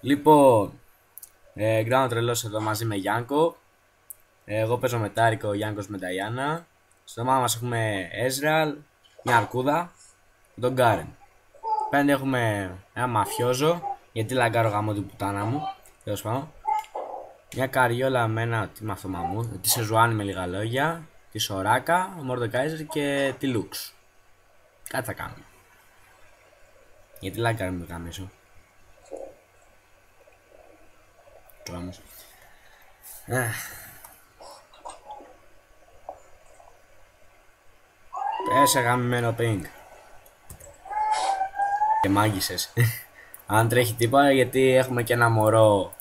Λοιπόν, Γκράνο τρελός εδώ μαζί με Γιάνκο. Εγώ παίζω με Τάρικο, ο Γιάνκος με Νταϊάννα. Στο ομάδα μας έχουμε Έζραλ, μια αρκούδα και τον Γκάρεν. Πέντε έχουμε ένα μαφιόζο, γιατί λαγκάρω γαμό την πουτάνα μου. Τέλος πάντων. Μια καριόλα με ένα, τι μαθήμα μου, τη Σεζουάνι με λίγα λόγια, τη Σοράκα, ο Μορντεκάιζερ και τη Λούξ. Κάτι θα κάνουμε. Γιατί λαγκάρω με το καμίσο. Τρόμος. Πέσε γαμμένο πινγκ. Και μάγισσες. Αν τρέχει τίποτα, γιατί έχουμε και ένα μωρό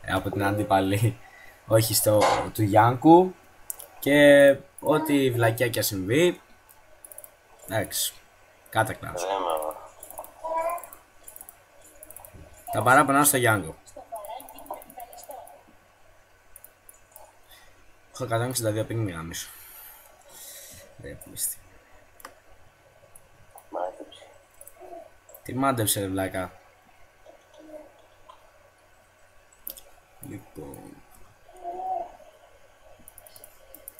από την αντίπαλη, όχι του Γιάνκου. Και ό,τι βλακιά και συμβεί, εντάξει, κάτακνας. Τα παράπονα στο Γιάνκο. Έχω 162 πινγκ, μη γαμίσω. Δεν πλήστη. Τι μάντεψε ρε βλάκα. Λοιπόν.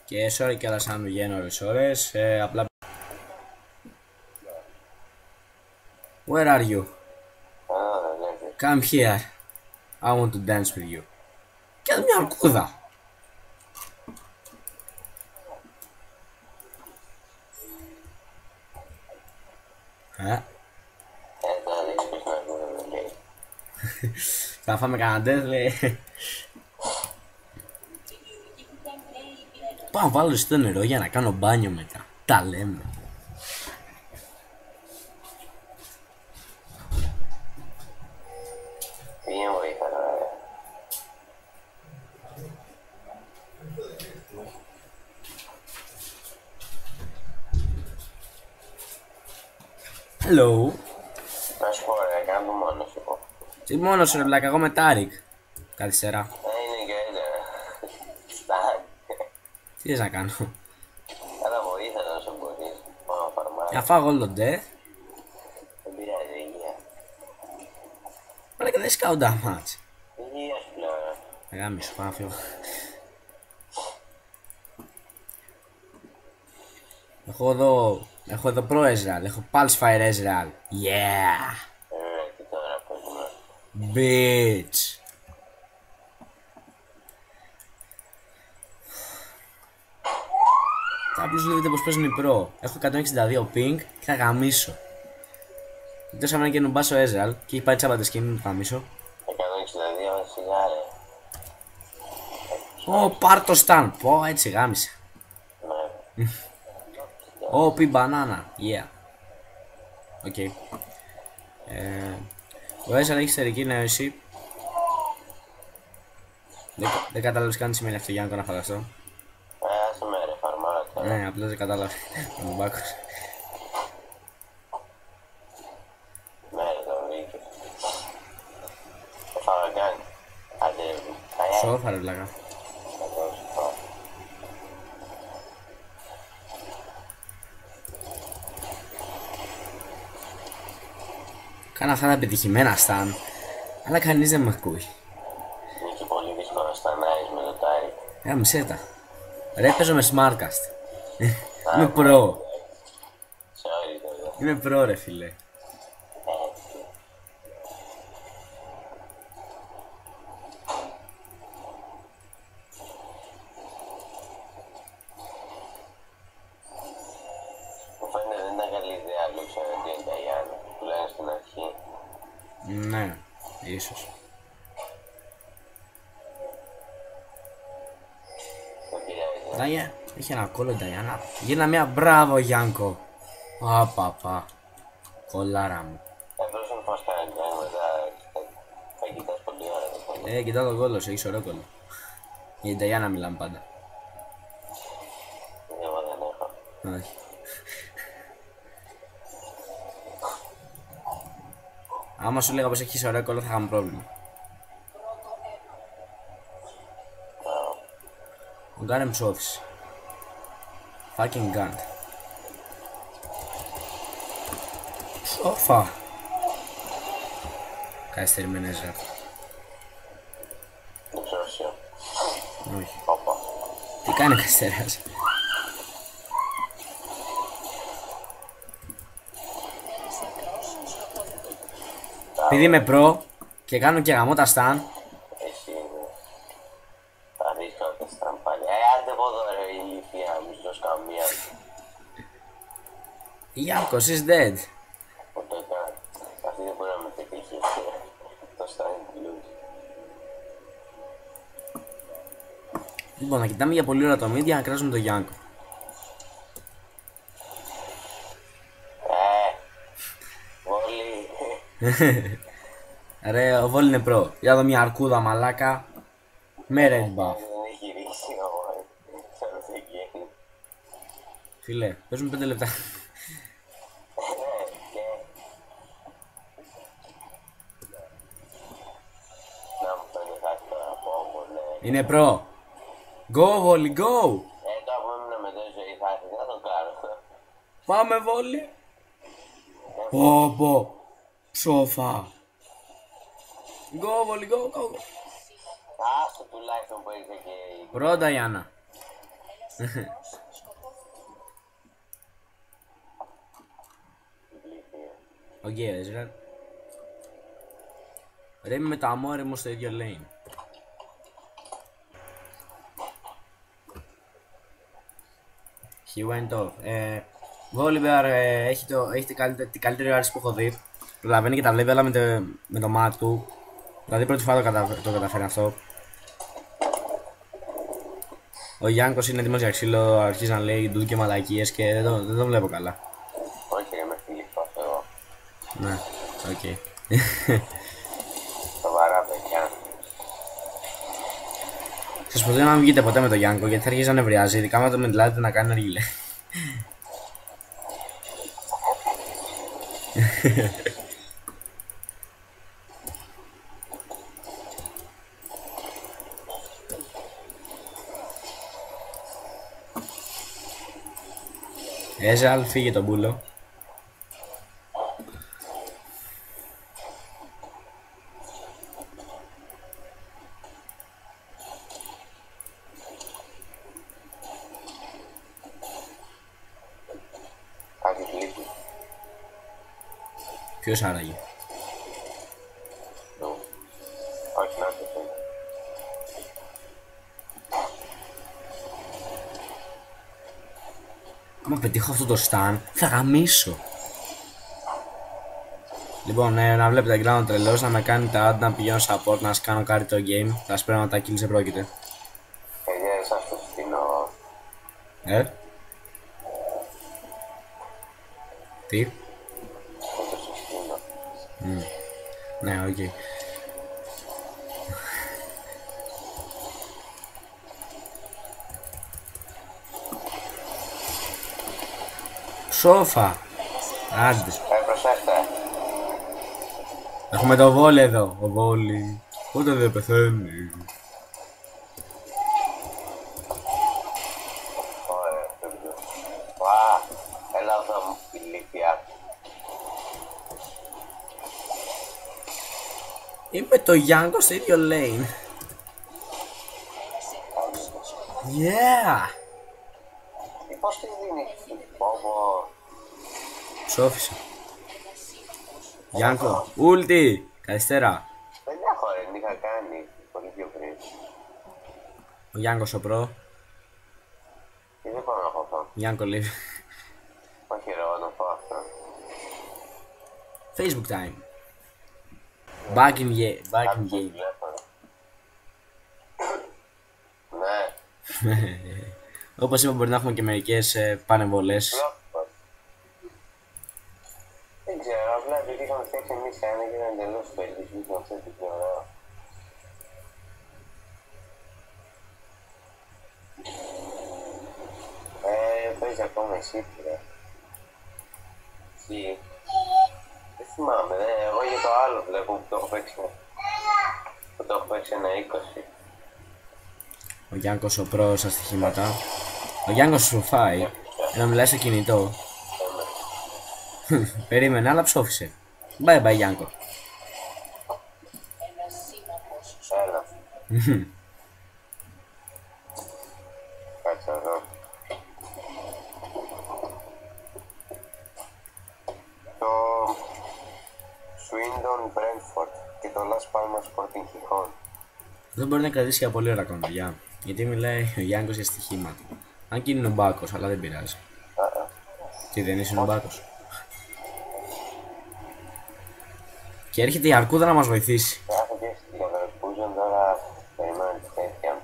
Και sorry κι άλλα σαν βγαίνω ώρες, απλά. Where are you? Come here. I want to dance with you. Και μια αρκούδα. Θα φάμε κανένα ντες, λέει. Πάω να βάλω στο νερό για να κάνω μπάνιο μετά. Τα λέμε. Hello. Να σου πω ρε, κάνω μόνος εγώ. Τι μόνος ρε βλάκα, εγώ με Τάρικ. Καλησπέρα. Είναι καλύτερα. Στάχει. Τι θες να κάνω? Καλά βοήθα όσο μπορείς. Μόνο φαρμάκι. Να φάω όλο ντε. Δεν πειράζει, υγεία. Αλλά και δεν σκάω νταμάτς. Υγεία σου πλέον. Αγάμι σου, πάω να φύγω. Έχω εδώ προ Έζραλ, έχω Pulsefire Έζραλ. Yeah! Και τώρα πώς είμαι. Bitch! Θα απλώς δείτε πως παίζουν οι προ. Έχω 162 ping και θα γαμίσω. Εκτός αν είναι και νουμπάς ο Έζραλ και έχει πάει τσάπα τη σκηνή μου, θα γαμίσω. 162 σιγάρε. Ω, πάρ' το στάν. Πω, έτσι γάμισε. Ω, πει μπανάνα. Yeah. Οκ. Ο Έζραλ έχει στερική νέωση. Δεν κατάλαβες καν τι σημαίνει αυτό, Γιάννικο, να φανταστώ. Άσε με ρε φαρμάκα. Ναι, απλώς δεν κατάλαβε. Μου μπάκος. Ναι ρε το βρήκε. Το φαγαγάνι. Άντε, καλιά. Σόφα ρε βλάκα. Κάνα αυτά τα πετυχημένα σταν, αλλά κανείς δεν με ακούει. Είναι και πολύ δύσκολο να στανάεις με το τάρι. Μισέ τα. Ρε, παίζω με Smartcast. Είμαι pro. Sorry τώρα. Είμαι pro ρε φίλε. Μου φαίνεται δεν ήταν καλή ιδέα Λούξα την Νταϊάννα, που λένε στην αρχή. Ναι, ίσως. Δεν πειράζει. Τάγια, έχει ένα κόλλο Νταϊάννα. Γίνα μια μπράβο Γιάνκο. Απαπα. Κολλάρα μου. Εδώ σου πώς κάνει μετά θα κοιτάς πολύ ώρα. Κοιτάω τον κόλλο σου, έχεις ωραίο κόλλο. Για την Νταϊάννα μιλάμε πάντα. Εγώ δεν έχω. Όχι. Άμα σου λέγα πως έχεις ωραίο κόλλο θα είχαμε πρόβλημα. Ο Γκάρεν ψόφισε. Fucking gun. Σόφα. Καθυστερημένες ρε. Όχι. Όπα. Τι κάνει ο Καστέρας? Επειδή είμαι προ και κάνω και γαμό τα στάν. Εσύ είναι. Τα ρίσκα τα στραμπάλια. Άντε από εδώ ρε ηλίθεια, μισός καμία. Γιάνκος is dead. Ποτέ καν. Αυτή δεν μπορεί να με πετύχει. Το στράνει πλούς. Λοιπόν, να κοιτάμε για πολύ ώρα το media να κράζουμε το Γιάνκο. Βόλι. Ρε, ο Βόλ είναι προ. Για δω μια αρκούδα μαλάκα. Με red buff. Δεν έχει ρίξει ο σαν το game. Φίλε, παίζουμε 5 λεπτά. Και... Να μου φαίνεται κάτι τώρα από όμω, ναι. Είναι προ. Go, Βόλι, go. Τώρα που ήμουν με τόση ζωή θα έρθει, θα το κάνω. Πάμε, Βόλι. Πω, πω. Ψόφα. Go, Βόλι, go, go. Άστο τουλάχιστον που ήρθε και η Πρώτα, Γιάννα. πλήθεια. Οκ, Ezreal. Ρε, είμαι με τα αμόρε μου στο ίδιο lane. He went off. Volibear έχει την καλύτερη άρση που έχω δει. Προλαβαίνει και τα βλέπει όλα με το μάτι του. Δηλαδή πρώτη φορά το καταφέρει αυτό. Ο Γιάνκος είναι έτοιμος για ξύλο, αρχίζει να λέει ντου και μαλακίες και δεν το βλέπω καλά. Όχι ρε με φιλίπα αυτό. Ναι, οκ. Σοβαρά παιδιά. Σας προτείνω να μην βγείτε ποτέ με το Γιάνκο γιατί θα αρχίσει να νευριάζει, ειδικά με το μεντλάτε να κάνει αργύλε. Ezreal, φύγε τον μπούλο. Κάτι λείπει. Ποιος άραγε? Νου. Όχι να το θέλει. Άμα πετύχω αυτό το stun, θα γαμίσω. Λοιπόν, να βλέπετε ground τρελός, να με κάνει τα ad, να πηγαίνω support, να σκάνω κάτι το game. Θα σπέρω να τα kills πρόκειται. Παιδιά, σας το στείλω. Τι? Θα το συστήνω. Ναι, οκ. Σόφα. Άντε. Προσέχτε. Έχουμε το Βόλι εδώ. Ο Βόλι. Πότε δεν πεθαίνει. Ωραία, παιδιά. Βα, έλα εδώ μου ηλίθεια. Είμαι το Γιάνκο στο ίδιο lane. Yeah. Πώς τη δίνει. Πόπο. Σόφισα. Γιάνκο. Ούλτι. Καλησπέρα. Δεν έχω ρε, είχα κάνει. Πολύ πιο πριν. Ο Γιάνκος ο προ. Τι δεν πάω να έχω αυτό. Γιάνκο λέει. Όχι ρε, εγώ να πάω αυτό. Facebook time. Back in game. Back in game. Τηλέφωνο. Ναι. Όπως είπα μπορεί να έχουμε και μερικές πανεμβολές. Δεν ξέρω, απλά επειδή είχαμε φτιάξει εμείς ένα και ήταν εντελώς περίπου με αυτό το πιο ωραίο. Παίζει ακόμα εσύ, ρε. Τι. Δεν θυμάμαι, εγώ για το άλλο βλέπω που το έχω παίξει. Που το έχω παίξει ένα 20. Ο Γιάνκος ο προ στα στοιχήματα. Ο Γιάνκος σου φάει. Να μιλάει στο κινητό. Περίμενε, αλλά ψόφισε. Bye bye Γιάνκο. Έλα. Brentford και το Las Palmas Sporting Gijón. Δεν μπορεί να κρατήσει για πολύ ώρα ακόμα, παιδιά. Γιατί μιλάει ο Γιάνγκος για στοιχήματα. Αν και είναι νομπάκος, αλλά δεν πειράζει. Τι δεν είσαι νομπάκος. Και έρχεται η Αρκούδα να μας βοηθήσει. Γράφω και στη Leverkusen τώρα. Περιμένω τη τέτοια.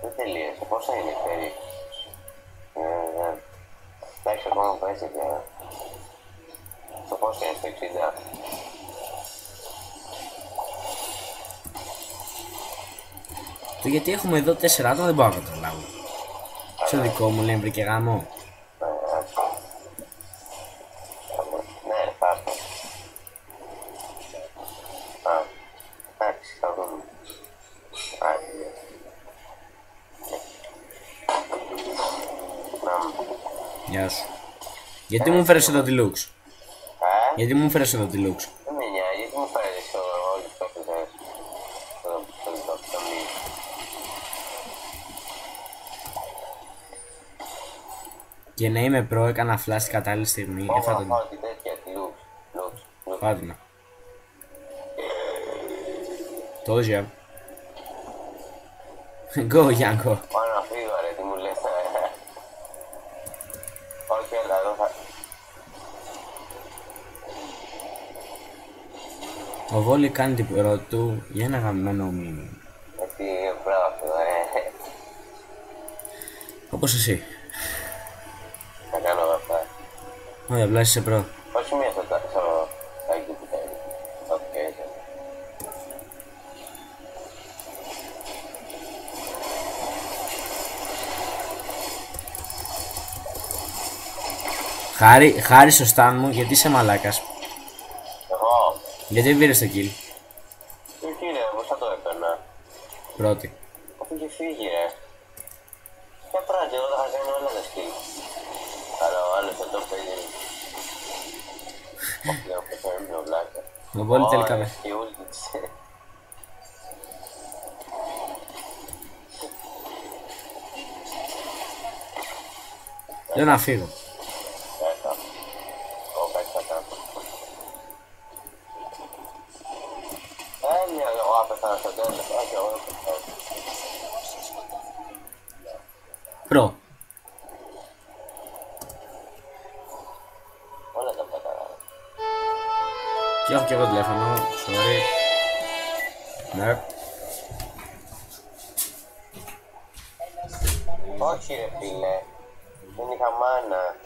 Δεν τελείωσε. Πόσα είναι η εντάξει, ακόμα παίζει πια. Στο πόσο είναι, στο 60. Το γιατί έχουμε εδώ 4 άτομα δεν μπορώ να καταλάβω. Στο δικό μου λέει βρήκε γάμο. Ναι, πάρτε. Α, εντάξει, θα δούμε. Γεια σου. Γιατί μου φέρες εδώ τη Lux. Γιατί μου φέρες εδώ τη Lux. Δεν με νοιάζει, γιατί μου φέρεις όλους τους παίκτες στο μη. Και να είμαι προ, έκανα φλάσ την κατάλληλη στιγμή. Πάω τη τέτοια, τη Lux. Πάτε. Τόζια. Go, Γιάνκο. Πάω να φύγω ρε, τι μου λες. Όχι, έλα, εδώ θα... Ο Βόλι κάνει την πρώτη του για ένα γαμμένο μήνυμα. Γιατί μπράβο, Όπως εσύ. θα κάνω εγώ αυτά. Όχι, απλά είσαι προ. Όχι μία στο τάκι που κάνει. Οκ, έτσι. Χάρη στο Stan μου, γιατί είσαι μαλάκας. Εγώ, Γιατί δεν πήρες το kill. κύριε, πώς θα το έπαιρνα. Πρώτη. Αφού είχε φύγει, ρε. Για πράγματι, εγώ θα κάνω όλα τα σκύλ. Αλλά ο άλλος θα το παίζει. Όχι, δεν έχω παίρνει ο βλάκα. Ο Βόλι τελικά με. Και ούλτιτσε. Λέω να φύγω. Έκα. Εγώ κάτι θα κάνω. Μια, εγώ άπεθανα στο τέλος. Όχι, εγώ δεν πεθάνω. Προ. Όλα τα πέταρα. Και έχω και εγώ τηλέφωνο. Sorry. Ναι. Όχι ρε φίλε. Δεν είχα μάνα.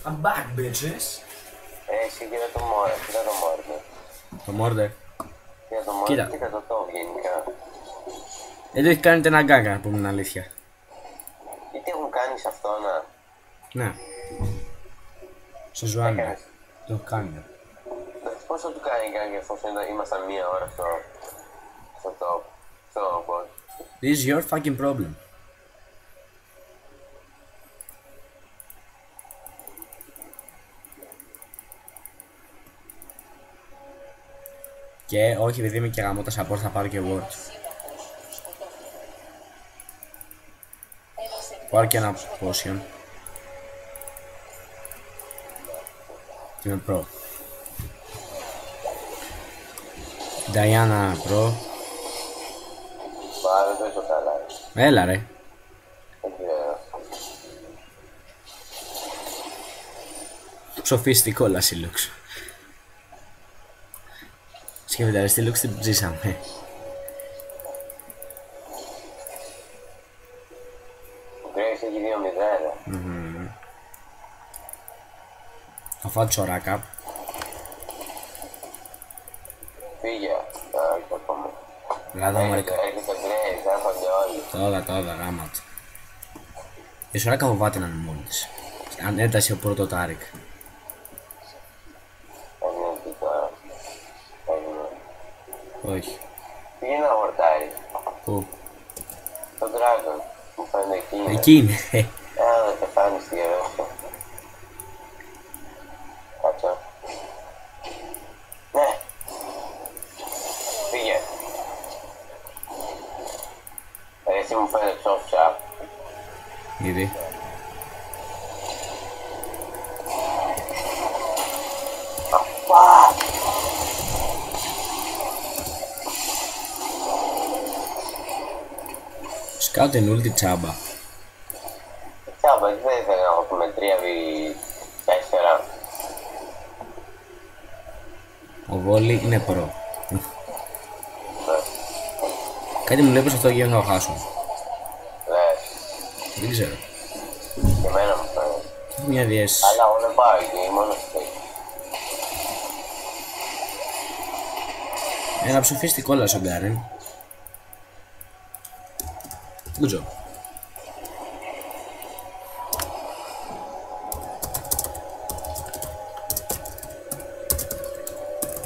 I'm back, bitches. Εσύ κοίτα το μόρε, κοίτα το μόρε. Το Μόρντερ. Κοίτα το μόρε, Κοίτα. κοίτα το το γενικά. Δεν το έχει κάνει ένα γκάγκα, να πούμε την αλήθεια. Γιατί έχουν κάνει σε αυτό να... Ναι. Στο Ζουάνι. Έκανες. Το έχω κάνει. Ναι. Πώς θα του κάνει κάτι εφόσον ήμασταν μία ώρα στο bot. This is your fucking problem. Και όχι, επειδή είμαι και γαμώτα support θα πάρω και word. Πάρω και ένα potion. Και είμαι pro. Diana pro. Μα δεν το είσαι καλά. Έλα ρε. Δεν ξέρω. Ψοφιστικό Λασίλουξ. Σκέφτεται, στη Λουξ την ψήσαμε. Ο Grace έχει 2-0. Θα φάω τσοράκα. Φύγε. Όχι ακόμα. Δηλαδή μωρικά. Έρχεται ο Grace, έρχονται όλοι. Τώρα γάμα του. Η τσοράκα φοβάται να είναι μόνη της. Αν έντασε ο πρώτο Τάρικ. Έγινε τι τώρα. Έγινε. Όχι. Πήγαινε να χορτάρει. Πού? Το Dragon. Μου φαίνεται εκεί είναι. Εκεί είναι. Δεν πεθάνεις στη γερόφια. Κάτσε. Ναι. Πήγε. Εσύ μου φαίνεται soft. Γιατί. Σκάω την ούλτη τσάμπα. Τσάμπα, δεν ήθελα να έχουμε 3v4. Ο Βόλι είναι προ. Κάτι μου λέει πως αυτό το γύρο θα το χάσω. Δεν ξέρω. Και εμένα μου φαίνεται. Έχω μια διέστηση. Αλλά εγώ δεν πάω εκεί, μόνο στο. Ένα ψηφίστη κόλλας ο Γκάρεν. Good job.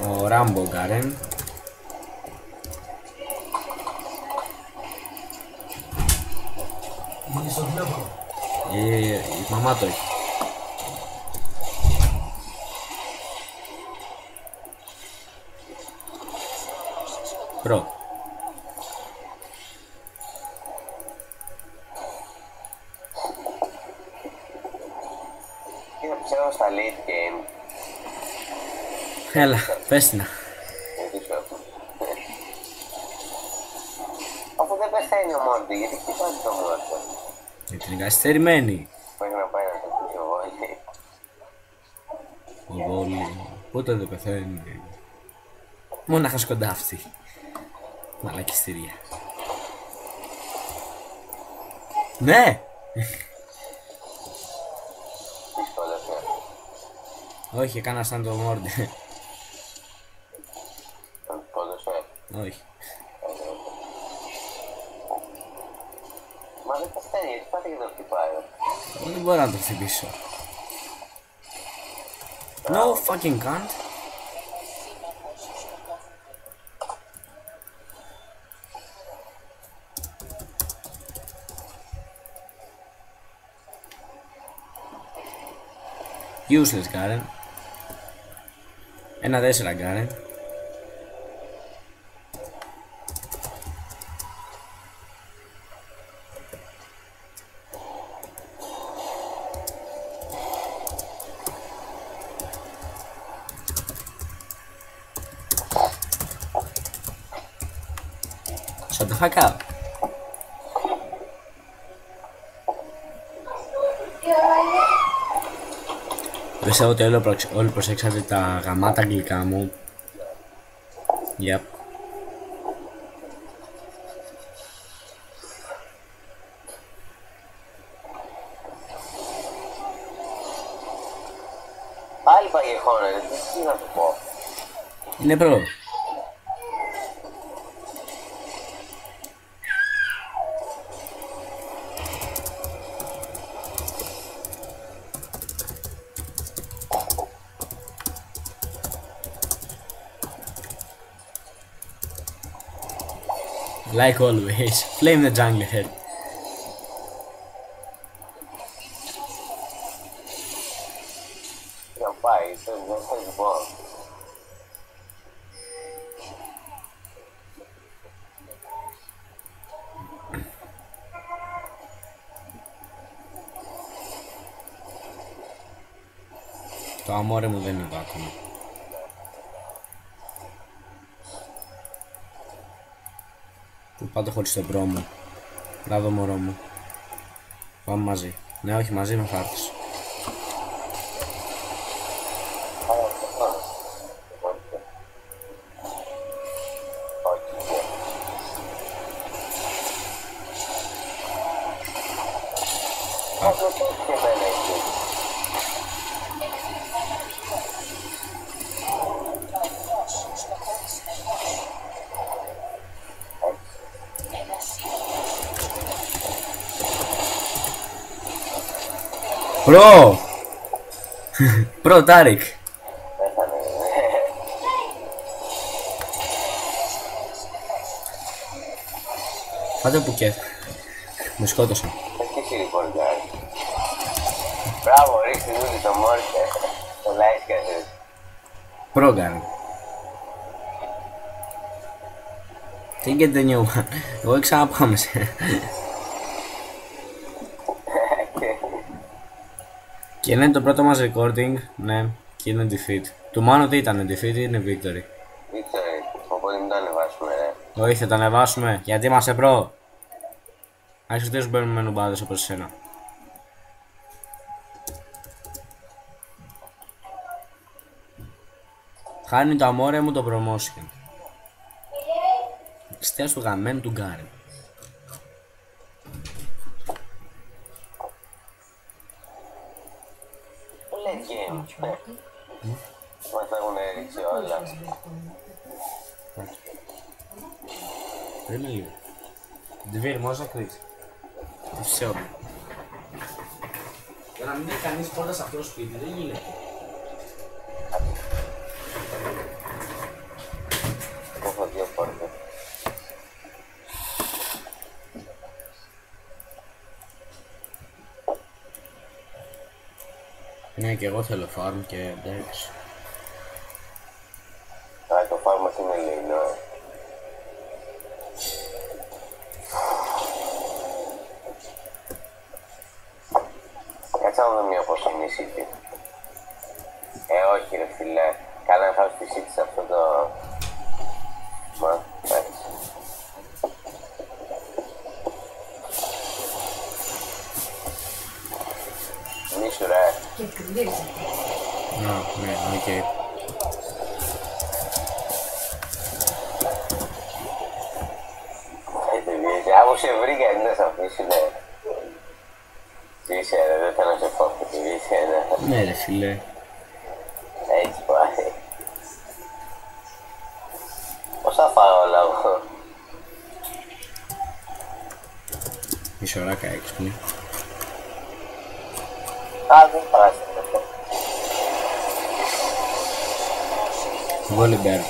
Ο Ράμπο Γκάρεν. Η μαμά το έχει. Προ. Κοίτα πιστεύω στα late game. Έλα, πες την. Γιατί σου έχω. Αφού δεν πεθαίνει ο Μόρτι, γιατί χτυπάζει το Μόρτι. Γιατί είναι καθυστερημένη. Πρέπει να πάει να το χτυπήσει ο Βόλι. Ο Βόλι. Πότε δεν πεθαίνει. Μόναχα σκοντάφτη. Μαλακιστηρία. Ναι! Δύσκολα σε. Όχι, έκανα σαν το Μόρντε. Πόδωσε. Όχι. Μα δεν πεθαίνει, γιατί πάτε και το χτυπάει. Δεν μπορώ να το χτυπήσω. No fucking can't. Useless Garen. 1-4 Garen. Shut the fuck up. Πιστεύω ότι όλοι προσέξατε τα γαμάτα αγγλικά μου. Yep. Πάλι παγιεχώνεται, τι να σου πω. Είναι προ. Like always, flame the jungle head. Για πάει, δεν θέλει μόνο. Το αμόρε μου δεν είναι εδώ ακόμα. Που πάτε χωρίς τον μπρο μου. Μπράβο μωρό μου. Πάμε μαζί. Ναι, όχι μαζί με χάρτης. Προ! Προ Τάρικ! Πάτε που κέφι. Με σκότωσαν. Έχει εσύ ρηπορτάζ. Μπράβο, ρίξτε δούλη το μόρτε. Το like και αυτές. Πρόγκανε. Τι continue. Εγώ ξαναπάμε σε. Και είναι το πρώτο μας recording, ναι, και είναι defeat. Του Μάνου τι ήταν, defeat ή είναι victory? Victory, οπότε μην το ανεβάσουμε ρε. Όχι, θα το ανεβάσουμε, γιατί είμαστε προ. Άρχισε ότι μπαίνουμε με νουμπάδες όπως εσένα. Χάνει το αμόρε μου το promotion. Στέας του γαμμένου του Γκάρι. Let's game. Μας τα έχουν ρίξει όλα. Περίμενε λίγο. Дверь можно открыть? Все. Για να μην έχει κανείς πόρτα σε αυτό το σπίτι, δεν γίνεται. Έχω δύο πόρτες. Ναι, και εγώ θέλω farm και εντάξει. Α, το φάρμα είναι λίνο. Κάτσε να δω μια πως είναι η City. Όχι ρε φίλε. Καλά να χάω στη City σε αυτό το... Μα, εντάξει. Μίσου ρε. Ναι, οκ. Άμα σε βρήκα είναι να σε αφήσει, ναι. Ζήσε ρε, δεν θέλω να σε πω αυτή τη βύση, ναι. Ναι ρε φίλε. Έτσι πάει. Πώς θα φάω όλα εγώ. Μισοράκα έξυπνη. Α, δεν φάγαστε. Βόλιμπερ.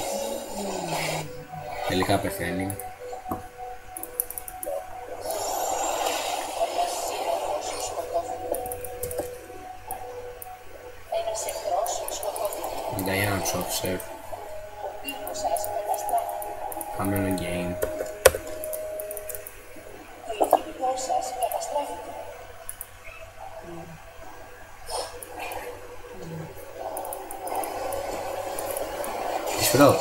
Τελικά πεθαίνει. Diana Chopser. Πάμε ένα game. Ισπρό.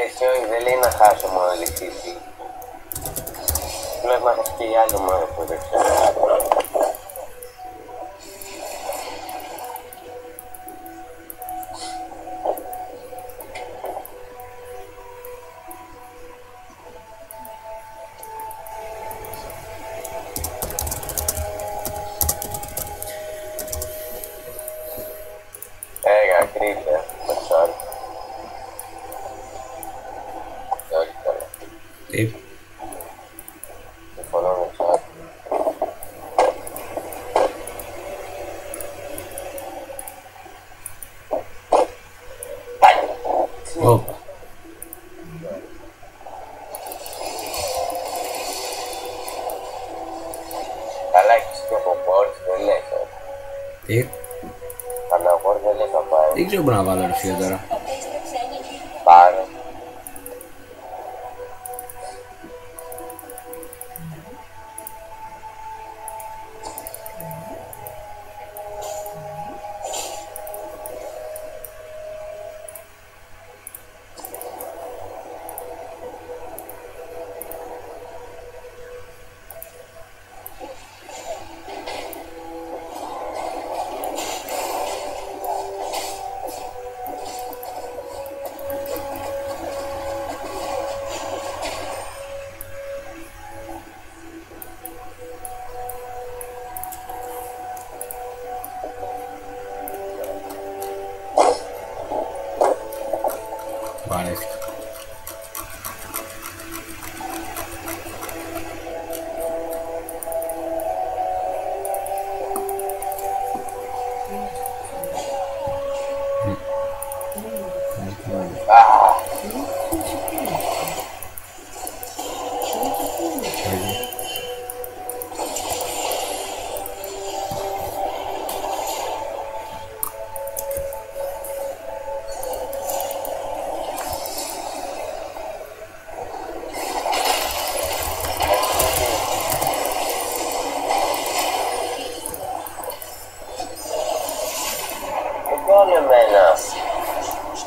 Έτσι όχι, δεν λέει να χάσω μόνο λυθίση. Πρέπει να χάσει και η άλλη ομάδα που δεν ξέρω. Κρύβε, με sorry. Όχι καλά. Τι. Συμφωνώ με sorry. Ω. Καλά έχεις και από πόρτς, δεν λες. Τι. Αναγόρ δεν λες να πάει. Δεν ξέρω που να βάλω ρε φίλε τώρα. Πάρε.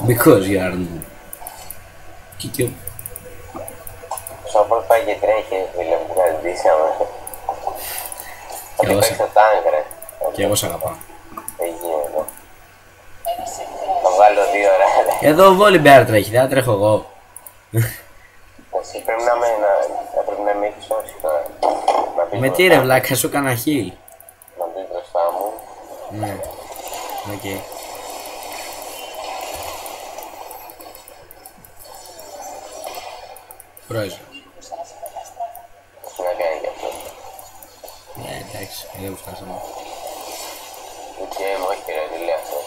Because you are noob. Κικιό. Σώπολ πάει και τρέχει, φίλε μου, κρατήσαμε. Και εγώ Ότι παίξει το τάγκ, ρε. Και εγώ σ' αγαπάω. Δεν γίνεται. Θα βγάλω 2 ώρα, ρε. Εδώ ο Βόλιμπερ τρέχει, δεν τρέχω εγώ. Εσύ πρέπει να με έχεις σώσει τώρα. Να πεις Με τι μπροστά ρε μου. βλάκα, σου έκανα χείλ. Να πεις μπροστά μου. Ναι. Οκ. Πρόεδρε. Τι να κάνει κι αυτό. Ναι, εντάξει, δεν γουστάσαμε. Game, όχι ρε, τι λέει αυτό.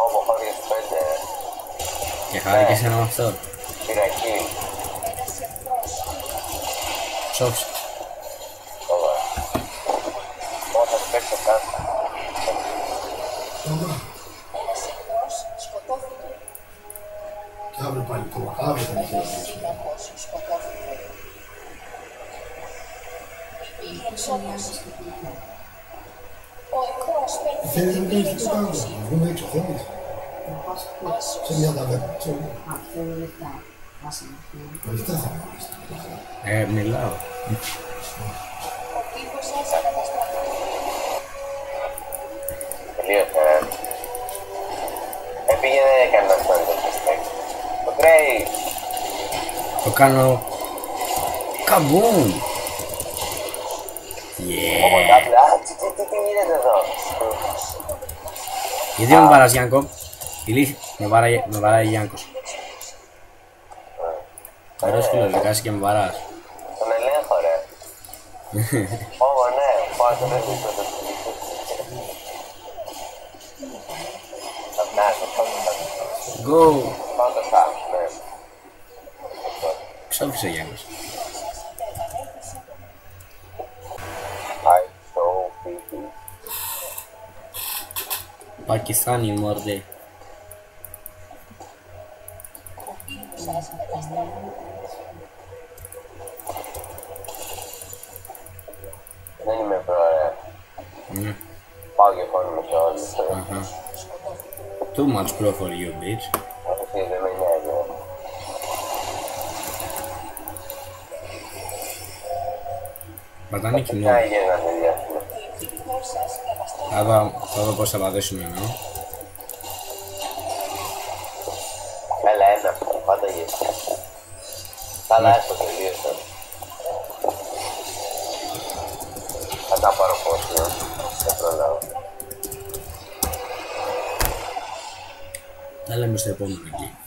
Όπο χώριες 5, ρε. Και χάρηκες ένα με αυτό. Πήρα kill. Σώψε. Ωραία. Πώς θα σου παίξω κάτω. Και αύριο πάλι το αύριο θα είναι θέλεις να κάνεις τι το κάνουμε, να βγούμε έξω, θέλεις. Σε μια ταβέρνα, ξέρω. Λεφτά θα βγάλεις. Μιλάω. Τελείωσε, ρε. Πήγαινε έκανε αυτό το παίξ. Το Grey. Το κάνω. Καμπούμ. Όπο Yeah. τάπλα. Τι γίνεται εδώ. Γιατί με βαράς Γιάνκο. Ηλίθι. Με βαράει Γιάνκος. Ωραίος φίλος, δεκάσαι και με βαράς. Τον ελέγχω, ρε. Όπο, ναι. Πάω το δεν βρίσκω το σπίτι. Θα φτάσω, θα φτάσω. Go. Πάω το φτάσω, ναι. Ξόφισε ο Γιάνκος. Πάει στο σπίτι. Πακιστάνι μόρδε. Δεν είμαι προ, ρε. Ναι. Πάω και χώνουμε σε όλους. Αχα. Too much pro for you, bitch. Όχι, δεν με νοιάζει, ρε. Πατάνε κοινό. Τι έγινε να τελειώσουμε. Θα δω πώς θα πατήσουμε εννοώ. Έλα, ένα, πάντα γίνεται. Καλά, έστω τελείωσε. Θα τα πάρω πόσο, δεν προλάβω. Τα λέμε στο επόμενο εκεί.